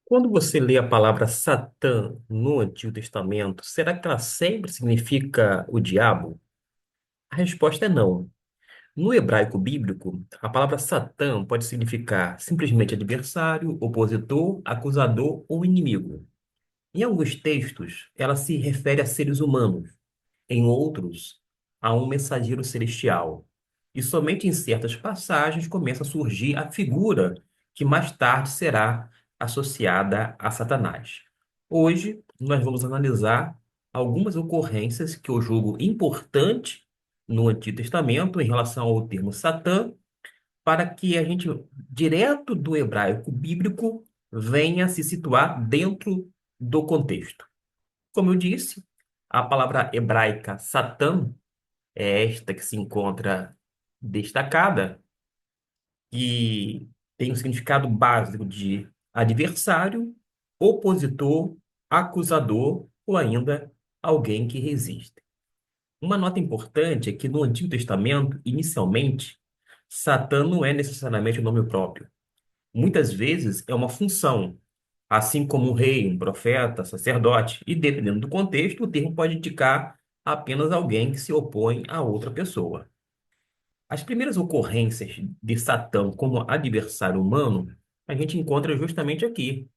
Quando você lê a palavra Satã no Antigo Testamento, será que ela sempre significa o diabo? A resposta é não. No hebraico bíblico, a palavra Satã pode significar simplesmente adversário, opositor, acusador ou inimigo. Em alguns textos, ela se refere a seres humanos, em outros, a um mensageiro celestial. E somente em certas passagens começa a surgir a figura que mais tarde será associada a Satanás. Hoje, nós vamos analisar algumas ocorrências que eu julgo importante no Antigo Testamento em relação ao termo Satã, para que a gente, direto do hebraico bíblico, venha se situar dentro do contexto. Como eu disse, a palavra hebraica Satã é esta que se encontra destacada e tem um significado básico de adversário, opositor, acusador ou ainda alguém que resiste. Uma nota importante é que no Antigo Testamento, inicialmente, Satã não é necessariamente o nome próprio. Muitas vezes é uma função, assim como um rei, um profeta, sacerdote, e dependendo do contexto, o termo pode indicar apenas alguém que se opõe a outra pessoa. As primeiras ocorrências de Satã como adversário humano, a gente encontra justamente aqui,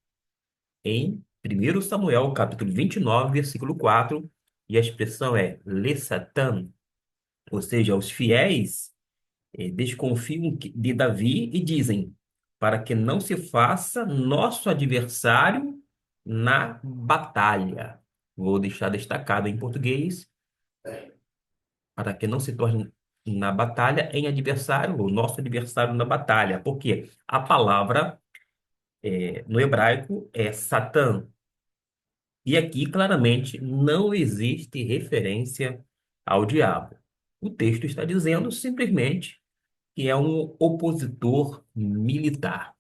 em 1 Samuel, capítulo 29, versículo 4, e a expressão é Le Satan, ou seja, os fiéis desconfiam de Davi e dizem, para que não se faça nosso adversário na batalha. Vou deixar destacado em português, para que não se torne na batalha em adversário, o nosso adversário na batalha. Porque a palavra no hebraico é Satã. E aqui claramente não existe referência ao diabo. O texto está dizendo simplesmente que é um opositor militar.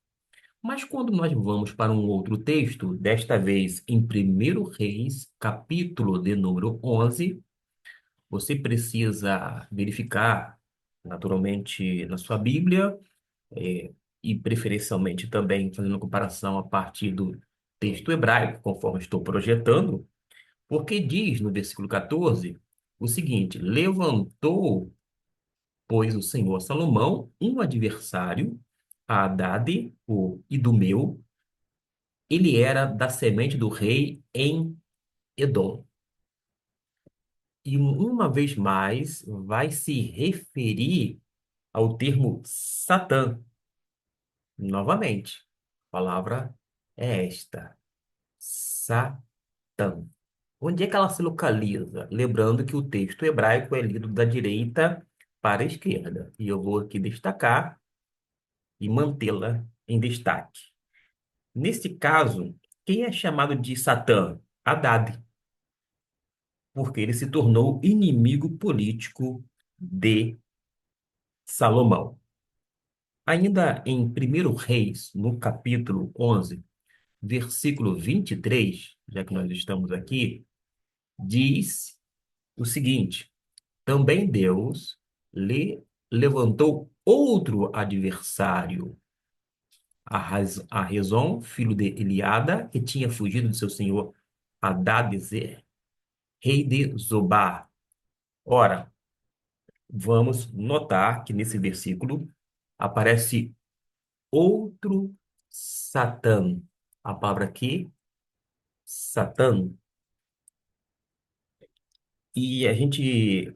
Mas quando nós vamos para um outro texto, desta vez em 1 Reis, capítulo de número 11, você precisa verificar, naturalmente, na sua Bíblia, e preferencialmente também fazendo comparação a partir do texto hebraico, conforme estou projetando, porque diz no versículo 14 o seguinte: levantou, pois, o Senhor Salomão um adversário, a Hadade, o Idumeu. Ele era da semente do rei em Edom. E uma vez mais vai se referir ao termo Satã. Novamente, a palavra é esta, Satã. Onde é que ela se localiza? Lembrando que o texto hebraico é lido da direita para a esquerda. E eu vou aqui destacar e mantê-la em destaque. Nesse caso, quem é chamado de Satã? Haddad, porque ele se tornou inimigo político de Salomão. Ainda em 1 Reis, no capítulo 11, versículo 23, já que nós estamos aqui, diz o seguinte: também Deus lhe levantou outro adversário, a Rezon, filho de Eliada, que tinha fugido de seu senhor Hadadezer, rei de Zobá. Ora, vamos notar que nesse versículo aparece outro Satã. A palavra aqui, Satã. E a gente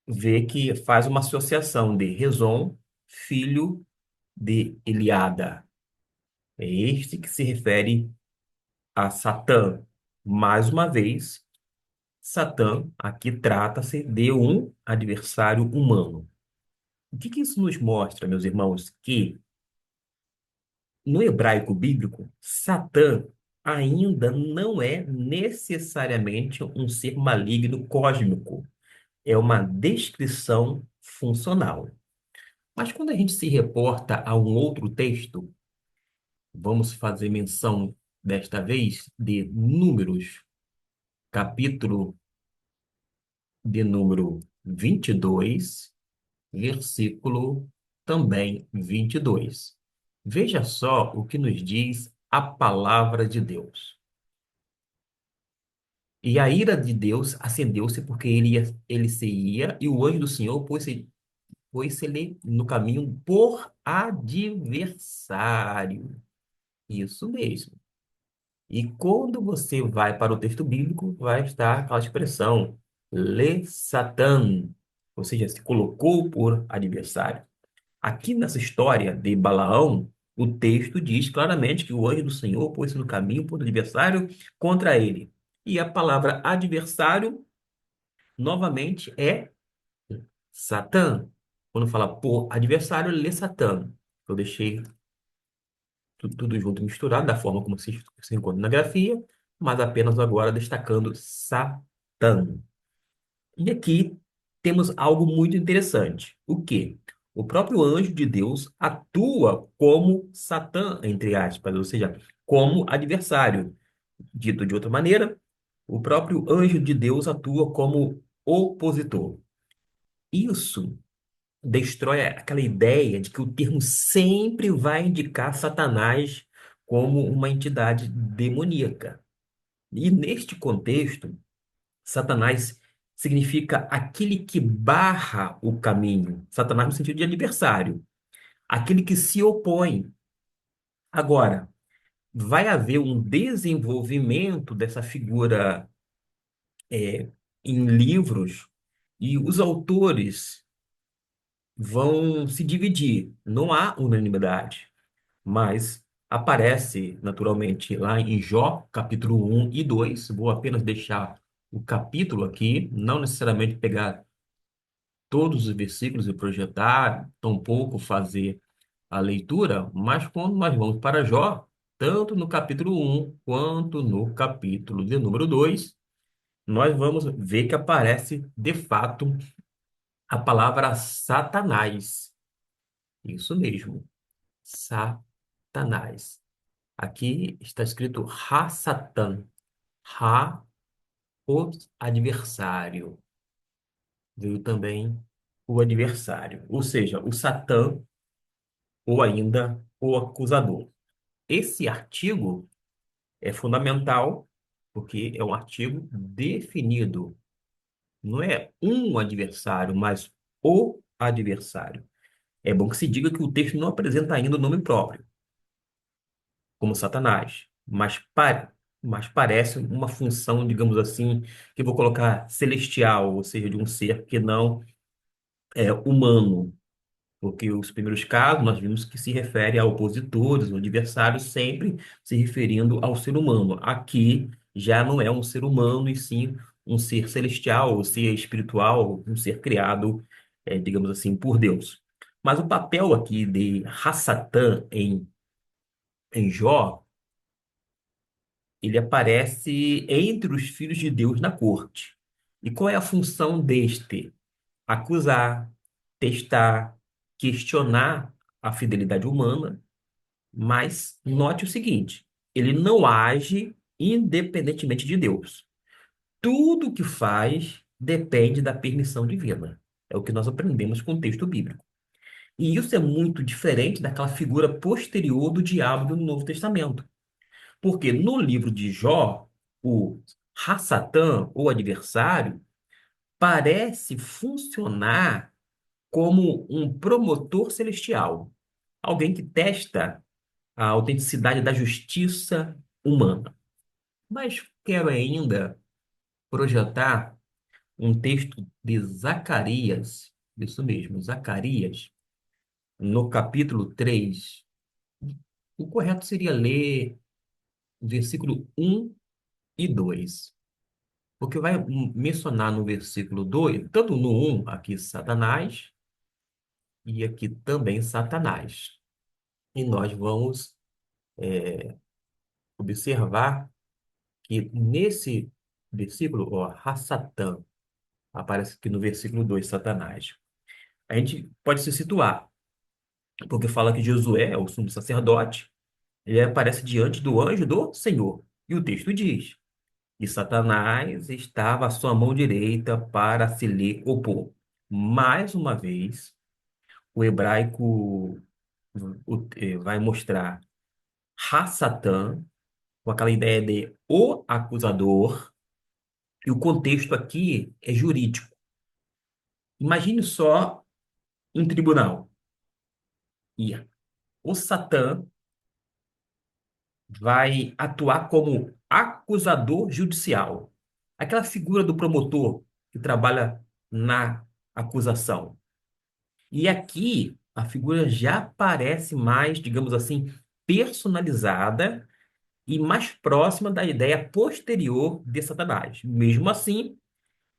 vê que faz uma associação de Rezon, filho de Eliada. É este que se refere a Satã. Mais uma vez, Satã aqui trata-se de um adversário humano. O que que isso nos mostra, meus irmãos? Que no hebraico bíblico, Satã ainda não é necessariamente um ser maligno cósmico. É uma descrição funcional. Mas quando a gente se reporta a um outro texto, vamos fazer menção desta vez de Números, capítulo de número 22, versículo também 22. Veja só o que nos diz a palavra de Deus. E a ira de Deus acendeu-se porque ele se ia, e o anjo do Senhor pôs-se-lhe no caminho por adversário. Isso mesmo. E quando você vai para o texto bíblico, vai estar aquela expressão, le Satan, ou seja, se colocou por adversário. Aqui nessa história de Balaão, o texto diz claramente que o anjo do Senhor pôs-se no caminho por adversário contra ele. E a palavra adversário, novamente, é Satã. Quando fala por adversário, lê Satã. Eu deixei tudo junto misturado, da forma como se encontra na grafia, mas apenas agora destacando Satã. E aqui temos algo muito interessante. O quê? O próprio anjo de Deus atua como Satã, entre aspas, ou seja, como adversário. Dito de outra maneira, o próprio anjo de Deus atua como opositor. Isso destrói aquela ideia de que o termo sempre vai indicar Satanás como uma entidade demoníaca. E neste contexto, Satanás significa aquele que barra o caminho. Satanás no sentido de adversário, aquele que se opõe. Agora, vai haver um desenvolvimento dessa figura em livros e os autores vão se dividir. Não há unanimidade, mas aparece naturalmente lá em Jó, capítulo 1 e 2. Vou apenas deixar o capítulo aqui, não necessariamente pegar todos os versículos e projetar, tampouco fazer a leitura, mas quando nós vamos para Jó, tanto no capítulo 1 quanto no capítulo de número 2, nós vamos ver que aparece de fato a palavra Satanás. Isso mesmo, Satanás. Aqui está escrito Ha-Satan, Ha, o adversário. Veio também o adversário, ou seja, o Satã ou ainda o acusador. Esse artigo é fundamental porque é um artigo definido. Não é um adversário, mas o adversário. É bom que se diga que o texto não apresenta ainda o nome próprio, como Satanás, mas parece uma função, digamos assim, que eu vou colocar celestial, ou seja, de um ser que não é humano. Porque os primeiros casos nós vimos que se refere a opositores, ou adversários, sempre se referindo ao ser humano. Aqui já não é um ser humano, e sim um ser celestial, um ser espiritual, um ser criado, digamos assim, por Deus. Mas o papel aqui de Hassatan em Jó, ele aparece entre os filhos de Deus na corte. E qual é a função deste? Acusar, testar, questionar a fidelidade humana, mas note o seguinte: ele não age independentemente de Deus. Tudo que faz depende da permissão divina. É o que nós aprendemos com o texto bíblico. E isso é muito diferente daquela figura posterior do diabo do Novo Testamento. Porque no livro de Jó, o Hassatã, ou adversário, parece funcionar como um promotor celestial, alguém que testa a autenticidade da justiça humana. Mas quero ainda projetar um texto de Zacarias, isso mesmo, Zacarias, no capítulo 3. O correto seria ler o versículo 1 e 2, porque vai mencionar no versículo 2, tanto no 1, aqui Satanás, e aqui também Satanás. E nós vamos observar que nesse versículo, ó, Hassatã, aparece aqui no versículo 2, Satanás. A gente pode se situar, porque fala que Josué é o sumo sacerdote, ele aparece diante do anjo do Senhor. E o texto diz: e Satanás estava à sua mão direita para se lhe opor. Mais uma vez, o hebraico vai mostrar Ha-Satã, com aquela ideia de o acusador, e o contexto aqui é jurídico. Imagine só um tribunal. E o Satã vai atuar como acusador judicial. Aquela figura do promotor que trabalha na acusação. E aqui a figura já parece mais, digamos assim, personalizada e mais próxima da ideia posterior de Satanás. Mesmo assim,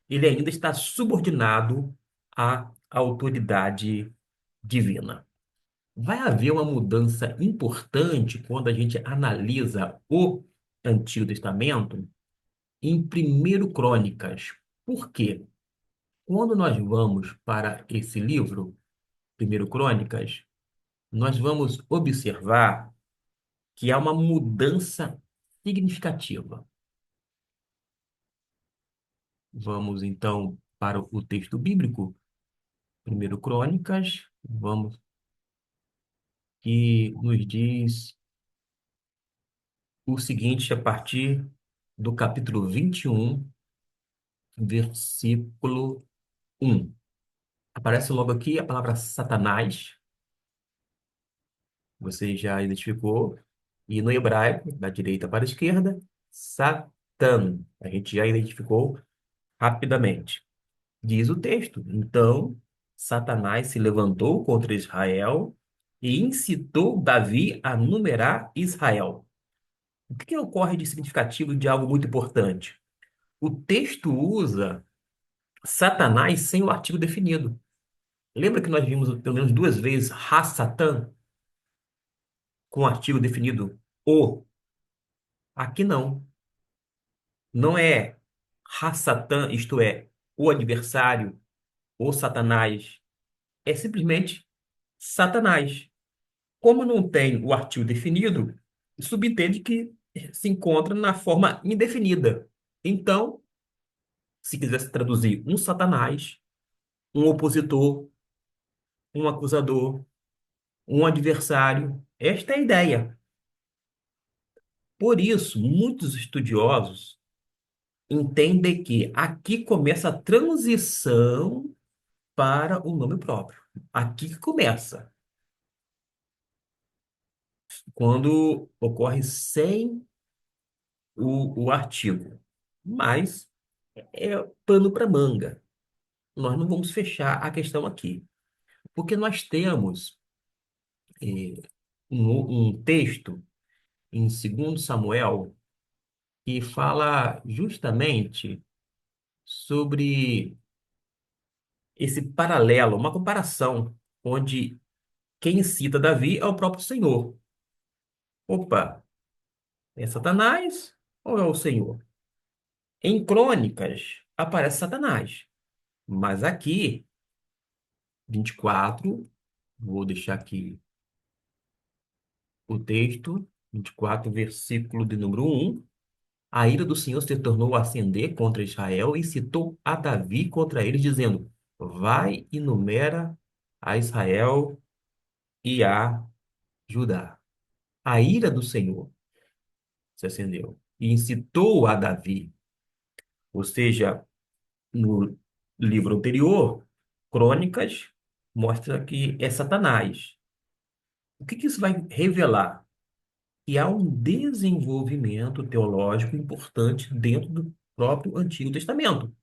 ele ainda está subordinado à autoridade divina. Vai haver uma mudança importante quando a gente analisa o Antigo Testamento em Primeiro Crônicas. Por quê? Quando nós vamos para esse livro, Primeiro Crônicas, nós vamos observar que há uma mudança significativa. Vamos então para o texto bíblico, Primeiro Crônicas, vamos que nos diz o seguinte a partir do capítulo 21, versículo 1. Aparece logo aqui a palavra Satanás, você já identificou, e no hebraico, da direita para a esquerda, Satan. A gente já identificou rapidamente. Diz o texto: então Satanás se levantou contra Israel e incitou Davi a numerar Israel. O que ocorre de significativo de algo muito importante? O texto usa Satanás sem o artigo definido. Lembra que nós vimos pelo menos duas vezes Ha-Satan com o artigo definido o? Aqui não. Não é Ha-Satan, isto é, o adversário, o Satanás. É simplesmente Satanás. Como não tem o artigo definido, subentende que se encontra na forma indefinida. Então, se quisesse traduzir um Satanás, um opositor, um acusador, um adversário, esta é a ideia. Por isso, muitos estudiosos entendem que aqui começa a transição para o nome próprio. Aqui que começa, quando ocorre sem o artigo. Mas é pano para manga. Nós não vamos fechar a questão aqui, porque nós temos eh, um texto em 2 Samuel que fala justamente sobre esse paralelo, uma comparação, onde quem cita Davi é o próprio Senhor. Opa, é Satanás ou é o Senhor? Em Crônicas aparece Satanás, mas aqui, 24, vou deixar aqui o texto, 24, versículo de número 1. A ira do Senhor se tornou a acender contra Israel e citou a Davi contra eles, dizendo: vai e numera a Israel e a Judá. A ira do Senhor se acendeu e incitou a Davi. Ou seja, no livro anterior, Crônicas, mostra que é Satanás. O que isso vai revelar? Que há um desenvolvimento teológico importante dentro do próprio Antigo Testamento.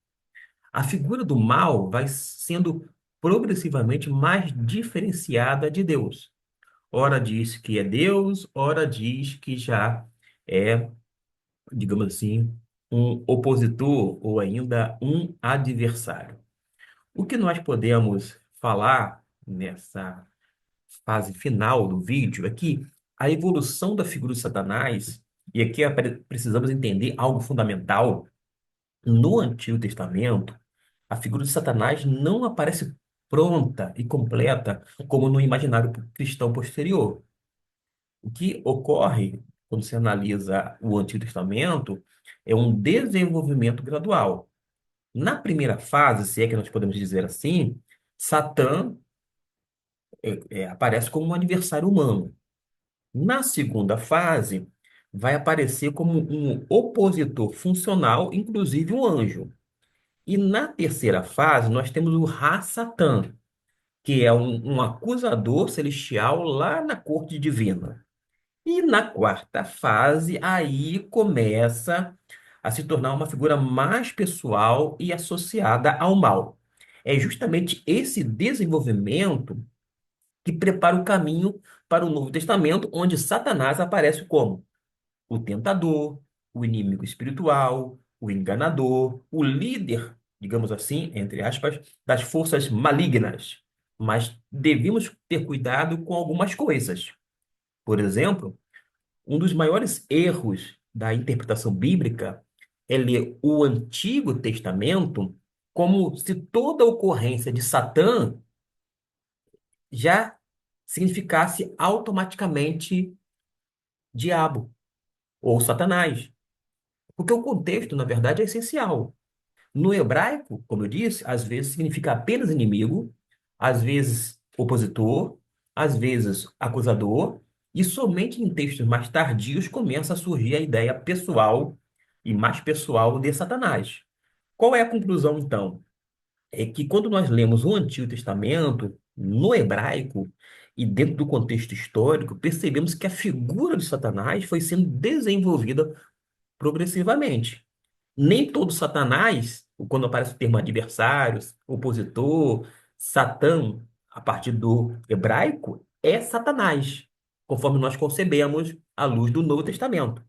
A figura do mal vai sendo progressivamente mais diferenciada de Deus. Ora diz que é Deus, ora diz que já é, digamos assim, um opositor ou ainda um adversário. O que nós podemos falar nessa fase final do vídeo é que a evolução da figura de Satanás, e aqui precisamos entender algo fundamental, no Antigo Testamento, a figura de Satanás não aparece pronta e completa como no imaginário cristão posterior. O que ocorre quando se analisa o Antigo Testamento é um desenvolvimento gradual. Na primeira fase, se é que nós podemos dizer assim, Satã aparece como um adversário humano. Na segunda fase, vai aparecer como um opositor funcional, inclusive um anjo. E na terceira fase, nós temos o Ra-Satã, que é um acusador celestial lá na corte divina. E na quarta fase, aí começa a se tornar uma figura mais pessoal e associada ao mal. É justamente esse desenvolvimento que prepara o caminho para o Novo Testamento, onde Satanás aparece como o tentador, o inimigo espiritual, o enganador, o líder, digamos assim, entre aspas, das forças malignas. Mas devemos ter cuidado com algumas coisas. Por exemplo, um dos maiores erros da interpretação bíblica é ler o Antigo Testamento como se toda ocorrência de Satã já significasse automaticamente diabo ou Satanás. Porque o contexto, na verdade, é essencial. No hebraico, como eu disse, às vezes significa apenas inimigo, às vezes opositor, às vezes acusador, e somente em textos mais tardios começa a surgir a ideia pessoal e mais pessoal de Satanás. Qual é a conclusão, então? É que quando nós lemos o Antigo Testamento, no hebraico, e dentro do contexto histórico, percebemos que a figura de Satanás foi sendo desenvolvida progressivamente. Nem todo Satanás, quando aparece o termo adversários, opositor, Satã, a partir do hebraico, é Satanás, conforme nós concebemos à luz do Novo Testamento.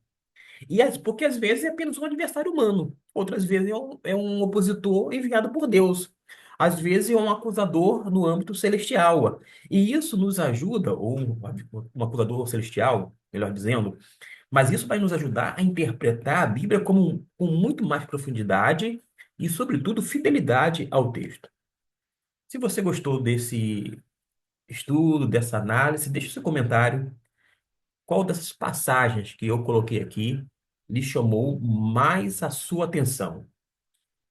Porque às vezes é apenas um adversário humano, outras vezes é um opositor enviado por Deus, às vezes é um acusador no âmbito celestial. E isso nos ajuda, ou um acusador celestial, melhor dizendo, mas isso vai nos ajudar a interpretar a Bíblia com muito mais profundidade e, sobretudo, fidelidade ao texto. Se você gostou desse estudo, dessa análise, deixe seu comentário. Qual dessas passagens que eu coloquei aqui lhe chamou mais a sua atenção?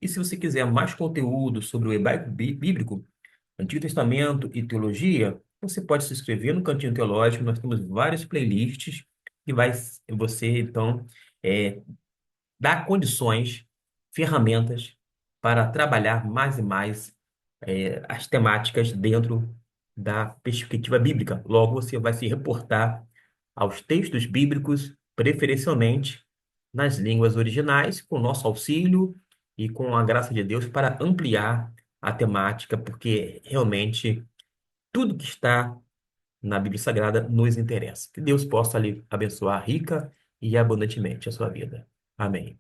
E se você quiser mais conteúdo sobre o hebraico bíblico, Antigo Testamento e teologia, você pode se inscrever no Cantinho Teológico. Nós temos várias playlists que vai você, então, é, dar condições, ferramentas para trabalhar mais e mais as temáticas dentro da perspectiva bíblica. Logo, você vai se reportar aos textos bíblicos, preferencialmente nas línguas originais, com nosso auxílio e com a graça de Deus para ampliar a temática, porque realmente tudo que está na Bíblia Sagrada nos interessa. Que Deus possa lhe abençoar rica e abundantemente a sua vida. Amém.